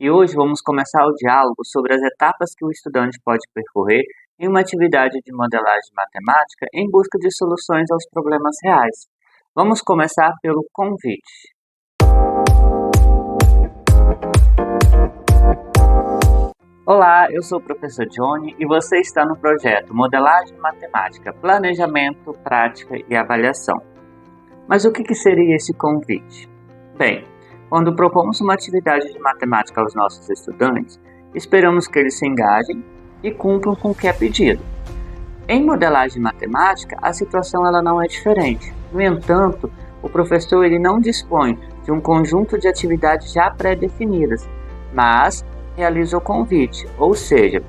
e hoje vamos começar o diálogo sobre as etapas que o estudante pode percorrer em uma atividade de modelagem matemática em busca de soluções aos problemas reais. Vamos começar pelo convite. Olá, eu sou o professor Johnny e você está no projeto Modelagem Matemática, Planejamento, Prática e Avaliação. Mas o que seria esse convite? Bem, quando propomos uma atividade de matemática aos nossos estudantes, esperamos que eles se engajem e cumpram com o que é pedido. Em modelagem matemática, a situação ela não é diferente. No entanto, o professor ele não dispõe de um conjunto de atividades já pré-definidas, mas realiza o convite, ou seja,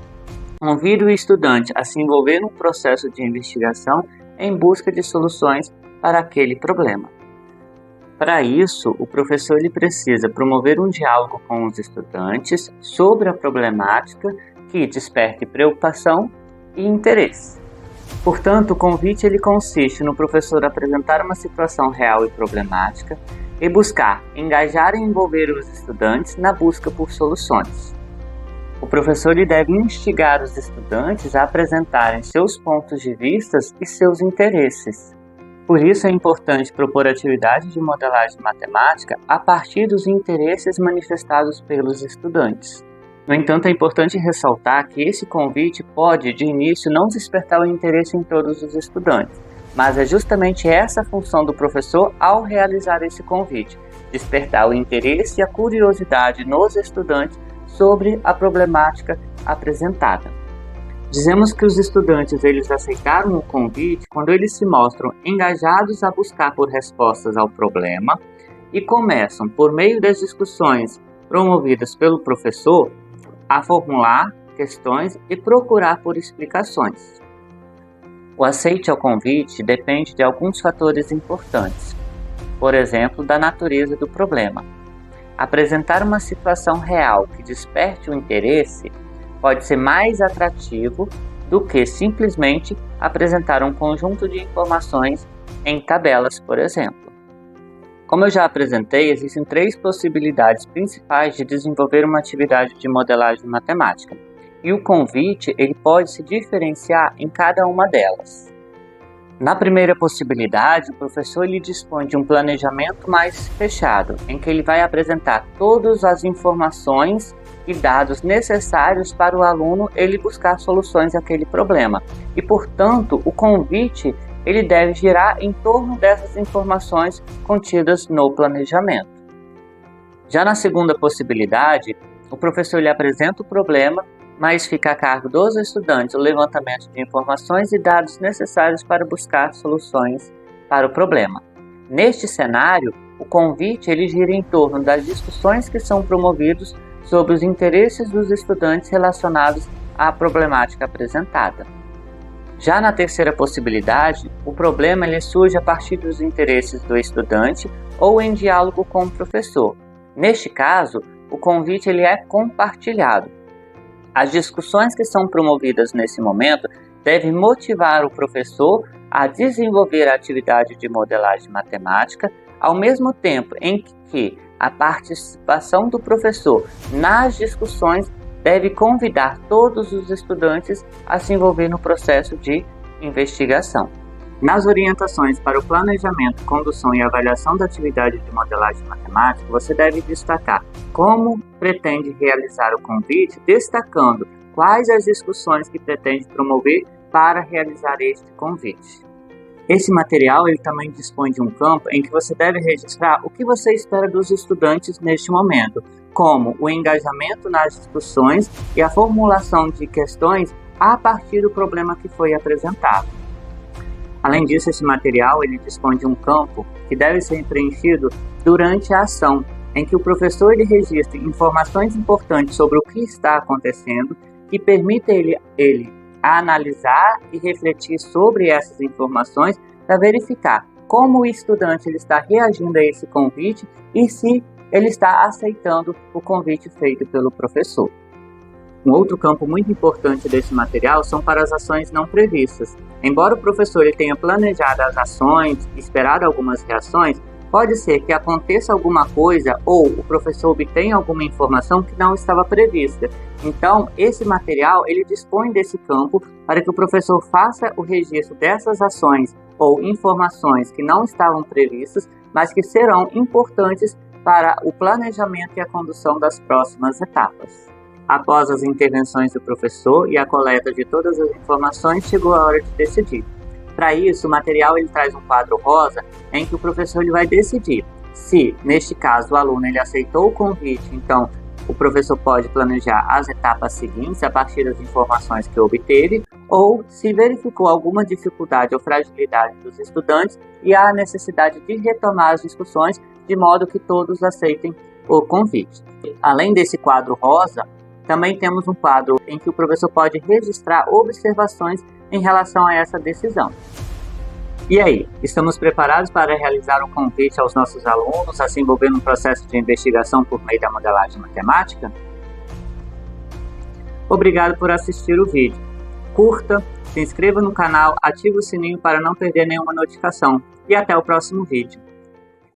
convida o estudante a se envolver no processo de investigação em busca de soluções para aquele problema. Para isso, o professor ele precisa promover um diálogo com os estudantes sobre a problemática que desperte preocupação e interesse. Portanto, o convite ele consiste no professor apresentar uma situação real e problemática e buscar engajar e envolver os estudantes na busca por soluções. O professor ele deve instigar os estudantes a apresentarem seus pontos de vista e seus interesses. Por isso é importante propor atividades de modelagem matemática a partir dos interesses manifestados pelos estudantes. No entanto, é importante ressaltar que esse convite pode, de início, não despertar o interesse em todos os estudantes, mas é justamente essa a função do professor ao realizar esse convite, despertar o interesse e a curiosidade nos estudantes sobre a problemática apresentada. Dizemos que os estudantes eles aceitaram o convite quando eles se mostram engajados a buscar por respostas ao problema e começam, por meio das discussões promovidas pelo professor, a formular questões e procurar por explicações. O aceite ao convite depende de alguns fatores importantes, por exemplo, da natureza do problema. Apresentar uma situação real que desperte o interesse pode ser mais atrativo do que simplesmente apresentar um conjunto de informações em tabelas, por exemplo. Como eu já apresentei, existem 3 possibilidades principais de desenvolver uma atividade de modelagem matemática, e o convite ele pode se diferenciar em cada uma delas. Na primeira possibilidade, o professor ele dispõe de um planejamento mais fechado, em que ele vai apresentar todas as informações e dados necessários para o aluno ele buscar soluções àquele problema. E, portanto, o convite ele deve girar em torno dessas informações contidas no planejamento. Já na segunda possibilidade, o professor lhe apresenta o problema, mas fica a cargo dos estudantes o levantamento de informações e dados necessários para buscar soluções para o problema. Neste cenário, o convite ele gira em torno das discussões que são promovidas sobre os interesses dos estudantes relacionados à problemática apresentada. Já na terceira possibilidade, o problema ele surge a partir dos interesses do estudante ou em diálogo com o professor. Neste caso, o convite ele é compartilhado. As discussões que são promovidas nesse momento devem motivar o professor a desenvolver a atividade de modelagem matemática, ao mesmo tempo em que a participação do professor nas discussões deve convidar todos os estudantes a se envolver no processo de investigação. Nas orientações para o planejamento, condução e avaliação da atividade de modelagem matemática, você deve destacar como pretende realizar o convite, destacando quais as discussões que pretende promover para realizar este convite. Esse material ele também dispõe de um campo em que você deve registrar o que você espera dos estudantes neste momento, como o engajamento nas discussões e a formulação de questões a partir do problema que foi apresentado. Além disso, esse material ele dispõe de um campo que deve ser preenchido durante a ação, em que o professor ele registra informações importantes sobre o que está acontecendo, que permita ele analisar e refletir sobre essas informações para verificar como o estudante ele está reagindo a esse convite e se ele está aceitando o convite feito pelo professor. Um outro campo muito importante desse material são para as ações não previstas. Embora o professor ele tenha planejado as ações, esperado algumas reações, Pode ser que aconteça alguma coisa ou o professor obtenha alguma informação que não estava prevista. Então, esse material ele dispõe desse campo para que o professor faça o registro dessas ações ou informações que não estavam previstas, mas que serão importantes para o planejamento e a condução das próximas etapas. Após as intervenções do professor e a coleta de todas as informações, chegou a hora de decidir. Para isso, o material ele traz um quadro rosa em que o professor ele vai decidir se, neste caso, o aluno ele aceitou o convite, então o professor pode planejar as etapas seguintes a partir das informações que obteve, ou se verificou alguma dificuldade ou fragilidade dos estudantes e há a necessidade de retomar as discussões de modo que todos aceitem o convite. Além desse quadro rosa, também temos um quadro em que o professor pode registrar observações em relação a essa decisão. E aí, estamos preparados para realizar um convite aos nossos alunos a se envolver no processo de investigação por meio da modelagem matemática? Obrigado por assistir o vídeo. Curta, se inscreva no canal, ative o sininho para não perder nenhuma notificação e até o próximo vídeo.